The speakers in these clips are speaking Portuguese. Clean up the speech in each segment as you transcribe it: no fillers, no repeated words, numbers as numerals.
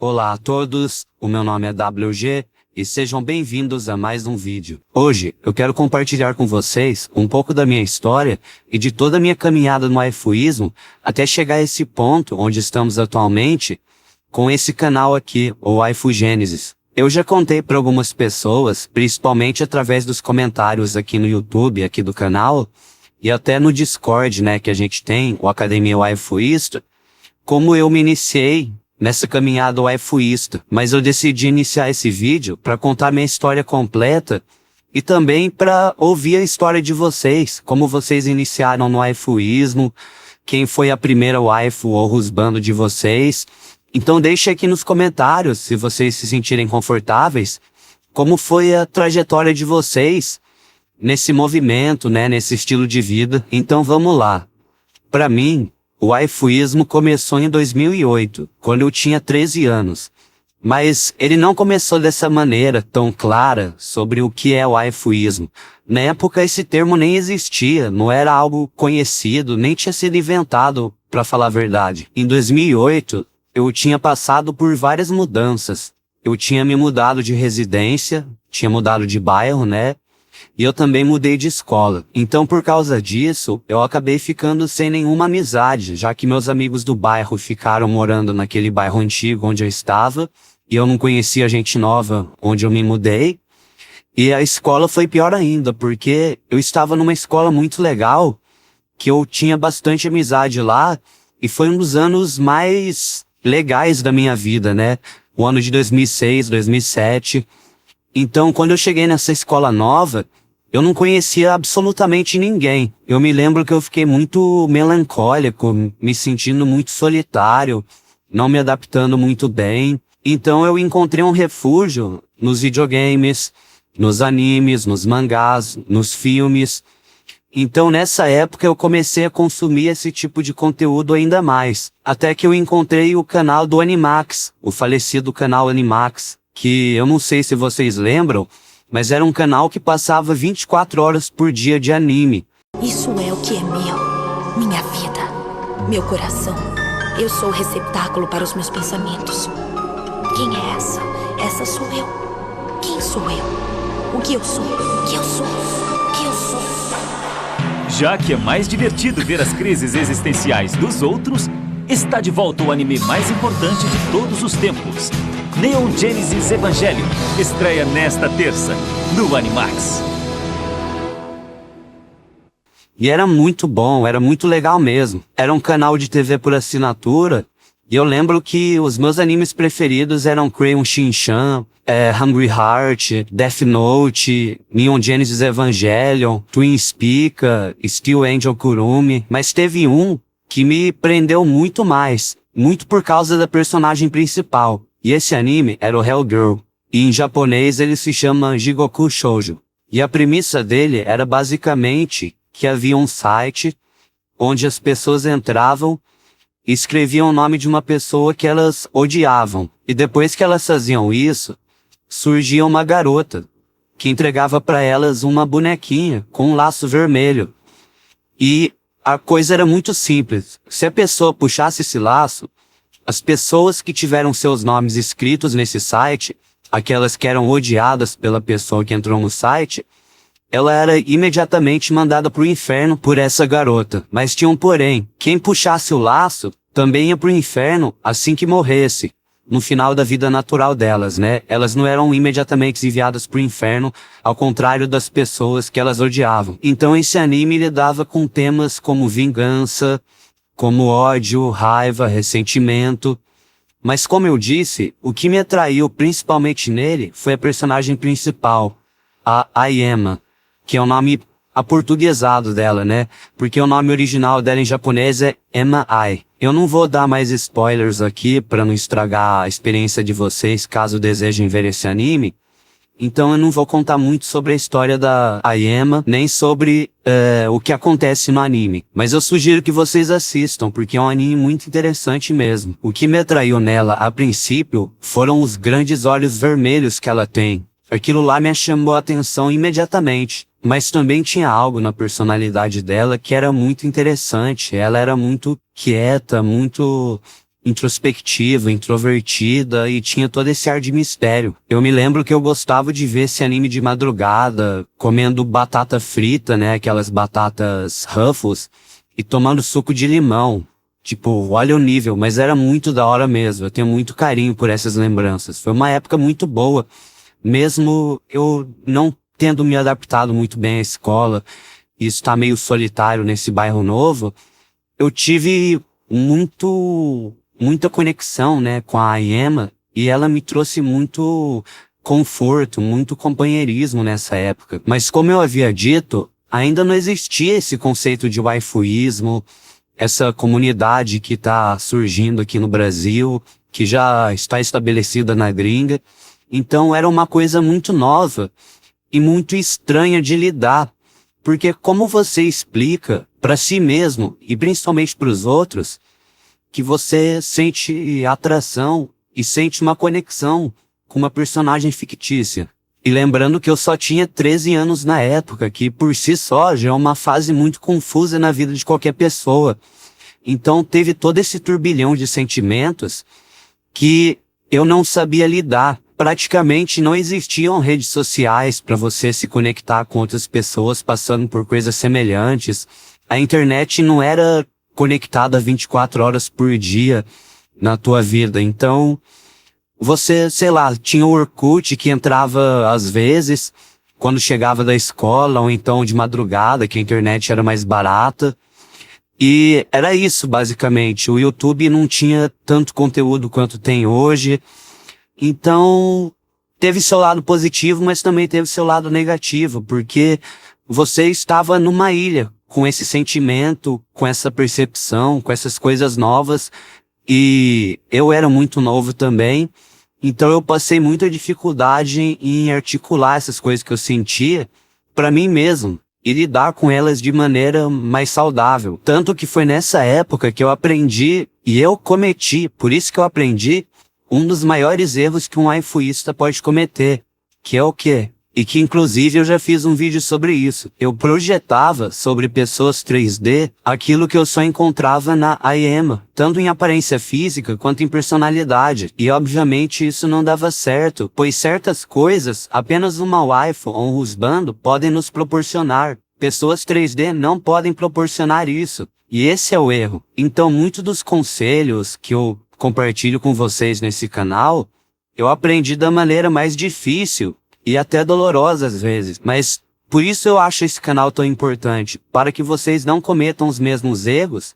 Olá a todos, o meu nome é WG e sejam bem-vindos a mais um vídeo. Hoje eu quero compartilhar com vocês um pouco da minha história e de toda a minha caminhada no waifuísmo até chegar a esse ponto onde estamos atualmente com esse canal aqui, o Waifugênesis. Eu já contei para algumas pessoas, principalmente através dos comentários aqui no YouTube, aqui do canal, e até no Discord, né, que a gente tem, o Academia Waifuísta, como eu me iniciei nessa caminhada waifuísta, mas eu decidi iniciar esse vídeo para contar minha história completa e também para ouvir a história de vocês, como vocês iniciaram no waifuísmo, quem foi a primeira waifu ou husbando de vocês. Então deixe aqui nos comentários, se vocês se sentirem confortáveis, como foi a trajetória de vocês nesse movimento, né, nesse estilo de vida. Então vamos lá. Para mim, o waifuísmo começou em 2008, quando eu tinha 13 anos. Mas ele não começou dessa maneira tão clara sobre o que é o waifuísmo. Na época esse termo nem existia, não era algo conhecido, nem tinha sido inventado, para falar a verdade. Em 2008, eu tinha passado por várias mudanças. Eu tinha me mudado de residência, tinha mudado de bairro, né? E eu também mudei de escola. Então, por causa disso, eu acabei ficando sem nenhuma amizade, já que meus amigos do bairro ficaram morando naquele bairro antigo onde eu estava, e eu não conhecia gente nova onde eu me mudei. E a escola foi pior ainda, porque eu estava numa escola muito legal, que eu tinha bastante amizade lá, e foi um dos anos mais legais da minha vida, né? O ano de 2006, 2007... Então, quando eu cheguei nessa escola nova, eu não conhecia absolutamente ninguém. Eu me lembro que eu fiquei muito melancólico, me sentindo muito solitário, não me adaptando muito bem. Então eu encontrei um refúgio nos videogames, nos animes, nos mangás, nos filmes. Então nessa época eu comecei a consumir esse tipo de conteúdo ainda mais. Até que eu encontrei o canal do Animax, o falecido canal Animax, que eu não sei se vocês lembram, mas era um canal que passava 24 horas por dia de anime. Isso é o que é meu, minha vida, meu coração. Eu sou o receptáculo para os meus pensamentos. Quem é essa? Essa sou eu. Quem sou eu? O que eu sou? O que eu sou? O que eu sou? Já que é mais divertido ver as crises existenciais dos outros, está de volta o anime mais importante de todos os tempos. Neon Genesis Evangelion estreia nesta terça, no Animax. E era muito bom, era muito legal mesmo. Era um canal de TV por assinatura, e eu lembro que os meus animes preferidos eram Crayon Shin-chan, Hungry Heart, Death Note, Neon Genesis Evangelion, Twin Spica, Steel Angel Kurumi, mas teve um que me prendeu muito mais, muito por causa da personagem principal. E esse anime era o Hellgirl, e em japonês ele se chama Jigoku Shoujo. E a premissa dele era basicamente que havia um site onde as pessoas entravam e escreviam o nome de uma pessoa que elas odiavam. E depois que elas faziam isso, surgia uma garota que entregava para elas uma bonequinha com um laço vermelho. E a coisa era muito simples. Se a pessoa puxasse esse laço, as pessoas que tiveram seus nomes escritos nesse site, aquelas que eram odiadas pela pessoa que entrou no site, ela era imediatamente mandada pro inferno por essa garota. Mas tinha um porém, quem puxasse o laço também ia pro inferno assim que morresse, no final da vida natural delas, né? Elas não eram imediatamente enviadas pro inferno, ao contrário das pessoas que elas odiavam. Então esse anime lidava com temas como vingança, como ódio, raiva, ressentimento. Mas como eu disse, o que me atraiu principalmente nele foi a personagem principal, a Ayema, que é o nome aportuguesado dela, né? Porque o nome original dela em japonês é Emma Ai. Eu não vou dar mais spoilers aqui para não estragar a experiência de vocês caso desejem ver esse anime. Então eu não vou contar muito sobre a história da Ayema, nem sobre o que acontece no anime. Mas eu sugiro que vocês assistam, porque é um anime muito interessante mesmo. O que me atraiu nela, a princípio, foram os grandes olhos vermelhos que ela tem. Aquilo lá me chamou a atenção imediatamente. Mas também tinha algo na personalidade dela que era muito interessante. Ela era muito quieta, muito introspectiva, introvertida e tinha todo esse ar de mistério. Eu me lembro que eu gostava de ver esse anime de madrugada, comendo batata frita, né, aquelas batatas Ruffles, e tomando suco de limão. Tipo, olha o nível, mas era muito da hora mesmo. Eu tenho muito carinho por essas lembranças. Foi uma época muito boa, mesmo eu não tendo me adaptado muito bem à escola e estar meio solitário nesse bairro novo. Eu tive muita conexão, né, com a Aiema, e ela me trouxe muito conforto, muito companheirismo nessa época. Mas como eu havia dito, ainda não existia esse conceito de waifuísmo, essa comunidade que está surgindo aqui no Brasil, que já está estabelecida na gringa. Então era uma coisa muito nova e muito estranha de lidar, porque como você explica para si mesmo e principalmente para os outros que você sente atração e sente uma conexão com uma personagem fictícia? E lembrando que eu só tinha 13 anos na época, que por si só já é uma fase muito confusa na vida de qualquer pessoa. Então teve todo esse turbilhão de sentimentos que eu não sabia lidar. Praticamente não existiam redes sociais para você se conectar com outras pessoas passando por coisas semelhantes. A internet não era conectada 24 horas por dia na tua vida. Então, você, sei lá, tinha o Orkut que entrava às vezes, quando chegava da escola, ou então de madrugada, que a internet era mais barata. E era isso, basicamente. O YouTube não tinha tanto conteúdo quanto tem hoje. Então, teve seu lado positivo, mas também teve seu lado negativo, porque você estava numa ilha, com esse sentimento, com essa percepção, com essas coisas novas, e eu era muito novo também. Então eu passei muita dificuldade em articular essas coisas que eu sentia para mim mesmo e lidar com elas de maneira mais saudável. Tanto que foi nessa época que eu aprendi, e eu cometi, por isso que eu aprendi, um dos maiores erros que um waifuísta pode cometer, que é o quê? E que inclusive eu já fiz um vídeo sobre isso. Eu projetava sobre pessoas 3D aquilo que eu só encontrava na Aiema, tanto em aparência física quanto em personalidade. E obviamente isso não dava certo, pois certas coisas apenas uma waifu ou um husbando podem nos proporcionar. Pessoas 3D não podem proporcionar isso. E esse é o erro. Então muitos dos conselhos que eu compartilho com vocês nesse canal, eu aprendi da maneira mais difícil e até dolorosa às vezes, mas por isso eu acho esse canal tão importante, para que vocês não cometam os mesmos erros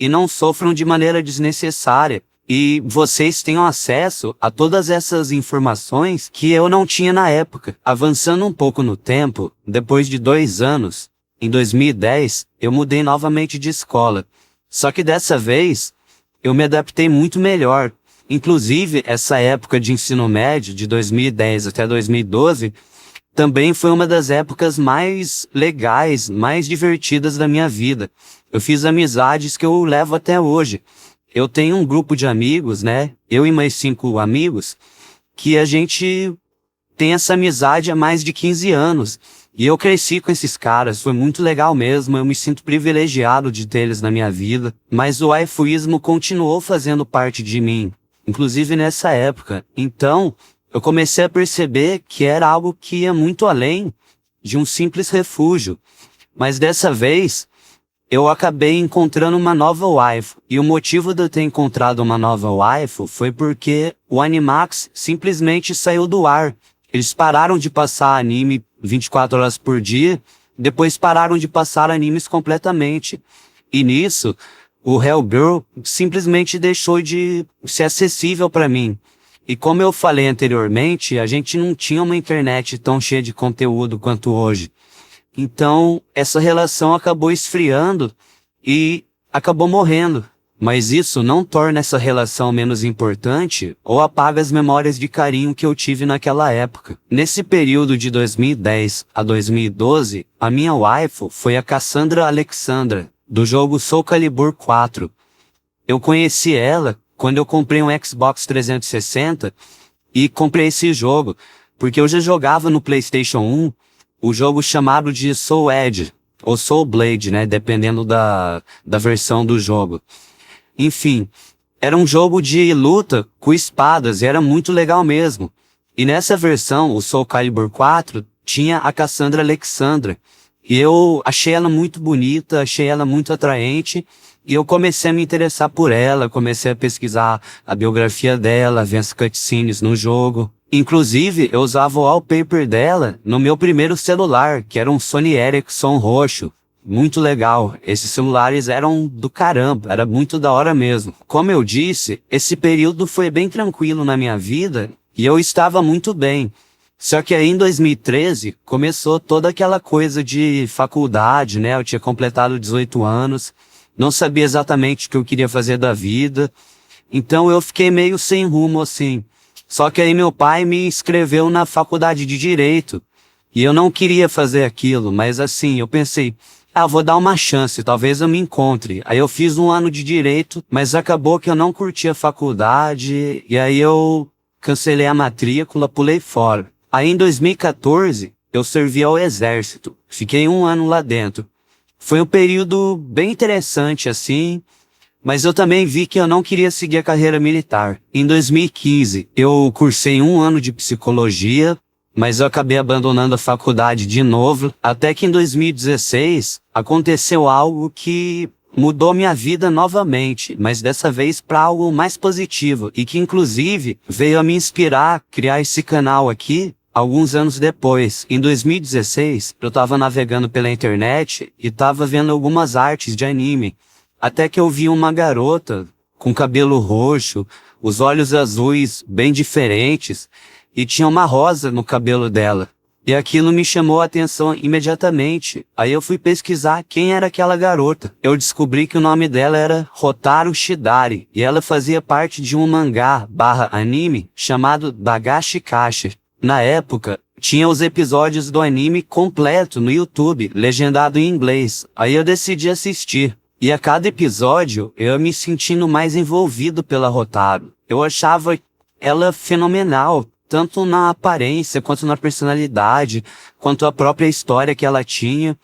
e não sofram de maneira desnecessária, e vocês tenham acesso a todas essas informações que eu não tinha na época. Avançando um pouco no tempo, depois de 2 anos, em 2010, eu mudei novamente de escola, só que dessa vez eu me adaptei muito melhor. Inclusive, essa época de ensino médio, de 2010 até 2012, também foi uma das épocas mais legais, mais divertidas da minha vida. Eu fiz amizades que eu levo até hoje. Eu tenho um grupo de amigos, né? Eu e mais 5 amigos, que a gente tem essa amizade há mais de 15 anos. E eu cresci com esses caras, foi muito legal mesmo, eu me sinto privilegiado de ter eles na minha vida. Mas o waifuísmo continuou fazendo parte de mim, inclusive nessa época. Então, eu comecei a perceber que era algo que ia muito além de um simples refúgio. Mas dessa vez, eu acabei encontrando uma nova waifu. E o motivo de eu ter encontrado uma nova waifu foi porque o Animax simplesmente saiu do ar. Eles pararam de passar anime 24 horas por dia, depois pararam de passar animes completamente. E nisso, o Hellgirl simplesmente deixou de ser acessível para mim. E como eu falei anteriormente, a gente não tinha uma internet tão cheia de conteúdo quanto hoje. Então, essa relação acabou esfriando e acabou morrendo. Mas isso não torna essa relação menos importante ou apaga as memórias de carinho que eu tive naquela época. Nesse período de 2010 a 2012, a minha waifu foi a Cassandra Alexandra, do jogo Soul Calibur 4. Eu conheci ela quando eu comprei um Xbox 360 e comprei esse jogo, porque eu já jogava no PlayStation 1 o jogo chamado de Soul Edge, ou Soul Blade, né, dependendo da versão do jogo. Enfim, Era um jogo de luta com espadas e era muito legal mesmo. E nessa versão, o Soul Calibur 4, tinha a Cassandra Alexandra. E eu achei ela muito bonita, achei ela muito atraente. E eu comecei a me interessar por ela, comecei a pesquisar a biografia dela, ver as cutscenes no jogo. Inclusive, eu usava o wallpaper dela no meu primeiro celular, que era um Sony Ericsson roxo. Muito legal, esses celulares eram do caramba, era muito da hora mesmo. Como eu disse, esse período foi bem tranquilo na minha vida e eu estava muito bem. Só que aí em 2013 começou toda aquela coisa de faculdade, né? Eu tinha completado 18 anos, não sabia exatamente o que eu queria fazer da vida, então eu fiquei meio sem rumo assim. Só que aí meu pai me inscreveu na faculdade de Direito e eu não queria fazer aquilo, mas assim, eu pensei, vou dar uma chance, talvez eu me encontre. Aí eu fiz um ano de Direito, mas acabou que eu não curti a faculdade, e aí eu cancelei a matrícula, pulei fora. Aí em 2014, eu servi ao Exército, fiquei um ano lá dentro. Foi um período bem interessante assim, mas eu também vi que eu não queria seguir a carreira militar. Em 2015, eu cursei um ano de Psicologia, mas eu acabei abandonando a faculdade de novo, até que em 2016 aconteceu algo que mudou minha vida novamente, mas dessa vez para algo mais positivo e que inclusive veio a me inspirar a criar esse canal aqui alguns anos depois. Em 2016, eu estava navegando pela internet e estava vendo algumas artes de anime, até que eu vi uma garota com cabelo roxo, os olhos azuis bem diferentes, e tinha uma rosa no cabelo dela. E aquilo me chamou a atenção imediatamente. Aí eu fui pesquisar quem era aquela garota. Eu descobri que o nome dela era Hotaru Shidari, e ela fazia parte de um mangá/anime chamado Dagashi Kashi. Na época, tinha os episódios do anime completo no YouTube, legendado em inglês. Aí eu decidi assistir. E a cada episódio, eu ia me sentindo mais envolvido pela Hotaru. Eu achava ela fenomenal, tanto na aparência, quanto na personalidade, quanto a própria história que ela tinha.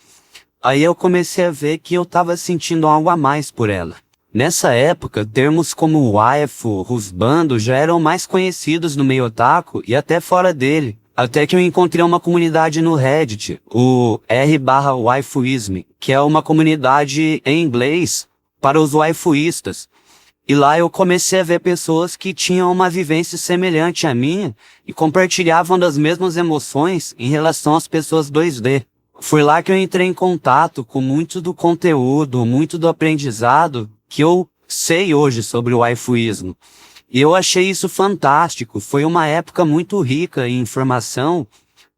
Aí eu comecei a ver que eu tava sentindo algo a mais por ela. Nessa época, termos como waifu, husbando já eram mais conhecidos no meio otaku e até fora dele. Até que eu encontrei uma comunidade no Reddit, o r/waifuism, que é uma comunidade em inglês para os waifuistas. E lá eu comecei a ver pessoas que tinham uma vivência semelhante à minha e compartilhavam das mesmas emoções em relação às pessoas 2D. Foi lá que eu entrei em contato com muito do conteúdo, muito do aprendizado que eu sei hoje sobre o waifuísmo. E eu achei isso fantástico, foi uma época muito rica em informação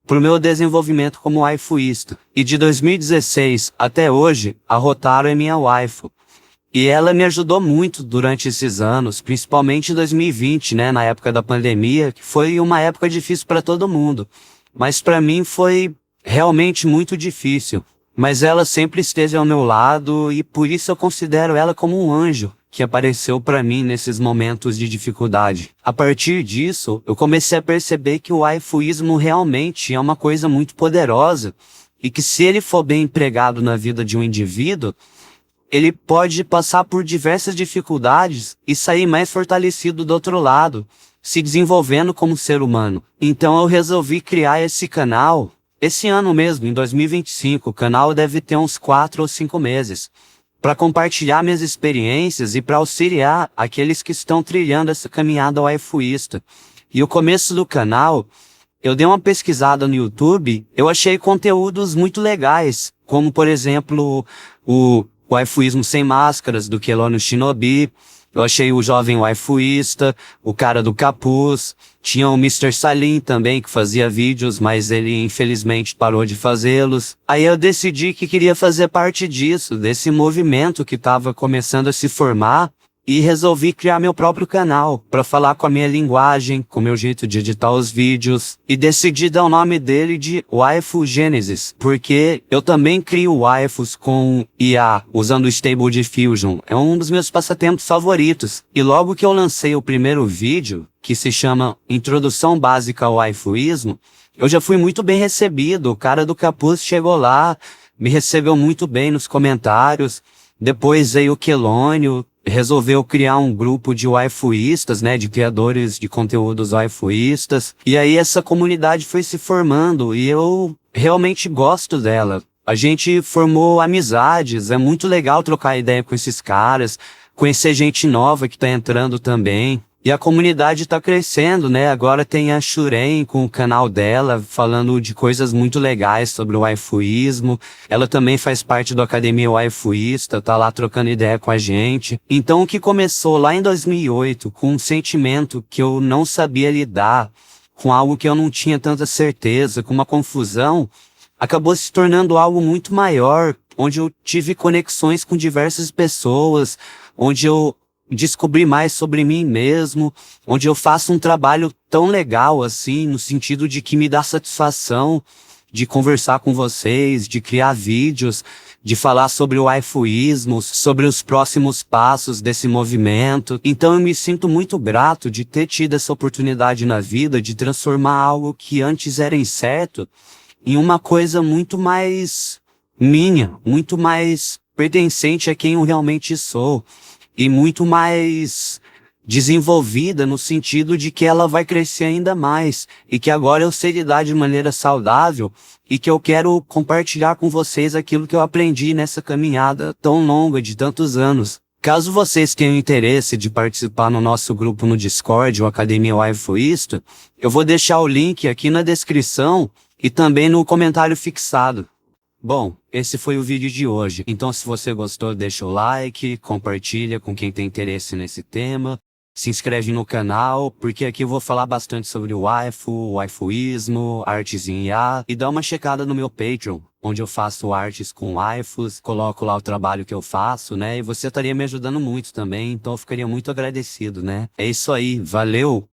para o meu desenvolvimento como waifuísta. E de 2016 até hoje, a Hotaru é minha waifu. E ela me ajudou muito durante esses anos, principalmente em 2020, né, na época da pandemia, que foi uma época difícil para todo mundo. Mas para mim foi realmente muito difícil. Mas ela sempre esteve ao meu lado e por isso eu considero ela como um anjo que apareceu para mim nesses momentos de dificuldade. A partir disso, eu comecei a perceber que o waifuísmo realmente é uma coisa muito poderosa e que se ele for bem empregado na vida de um indivíduo, ele pode passar por diversas dificuldades e sair mais fortalecido do outro lado, se desenvolvendo como ser humano. Então eu resolvi criar esse canal, esse ano mesmo, em 2025, o canal deve ter uns 4 ou 5 meses, para compartilhar minhas experiências e para auxiliar aqueles que estão trilhando essa caminhada waifuísta. E o começo do canal, eu dei uma pesquisada no YouTube, eu achei conteúdos muito legais, como por exemplo, o waifuísmo sem máscaras, do Kelono Shinobi. Eu achei o jovem waifuísta, o cara do capuz. Tinha o Mr. Salim também, que fazia vídeos, mas ele infelizmente parou de fazê-los. Aí eu decidi que queria fazer parte disso, desse movimento que estava começando a se formar, e resolvi criar meu próprio canal, para falar com a minha linguagem, com o meu jeito de editar os vídeos, e decidi dar o nome dele de Waifu Genesis, porque eu também crio waifus com IA, usando o Stable Diffusion. É um dos meus passatempos favoritos. E logo que eu lancei o primeiro vídeo, que se chama Introdução Básica ao Waifuísmo, eu já fui muito bem recebido. O cara do capuz chegou lá, me recebeu muito bem nos comentários. Depois veio o Kelônio, resolveu criar um grupo de waifuístas, né, de criadores de conteúdos waifuístas. E aí essa comunidade foi se formando e eu realmente gosto dela. A gente formou amizades, é muito legal trocar ideia com esses caras, conhecer gente nova que tá entrando também. E a comunidade tá crescendo, né? Agora tem a Shuren com o canal dela, falando de coisas muito legais sobre o waifuísmo. Ela também faz parte do Academia Waifuísta, tá lá trocando ideia com a gente. Então o que começou lá em 2008, com um sentimento que eu não sabia lidar, com algo que eu não tinha tanta certeza, com uma confusão, acabou se tornando algo muito maior, onde eu tive conexões com diversas pessoas, onde eu descobri mais sobre mim mesmo, onde eu faço um trabalho tão legal assim, no sentido de que me dá satisfação de conversar com vocês, de criar vídeos, de falar sobre o waifuísmo, sobre os próximos passos desse movimento. Então eu me sinto muito grato de ter tido essa oportunidade na vida de transformar algo que antes era incerto em uma coisa muito mais minha, muito mais pertencente a quem eu realmente sou. E muito mais desenvolvida no sentido de que ela vai crescer ainda mais e que agora eu sei lidar de maneira saudável e que eu quero compartilhar com vocês aquilo que eu aprendi nessa caminhada tão longa de tantos anos. Caso vocês tenham interesse de participar no nosso grupo no Discord, o Academia Waifuísta, eu vou deixar o link aqui na descrição e também no comentário fixado. Bom, esse foi o vídeo de hoje. Então se você gostou, deixa o like, compartilha com quem tem interesse nesse tema, se inscreve no canal, porque aqui eu vou falar bastante sobre o waifuísmo, artes em IA, e dá uma checada no meu Patreon, onde eu faço artes com waifus, coloco lá o trabalho que eu faço, né? E você estaria me ajudando muito também, então eu ficaria muito agradecido, né? É isso aí, valeu!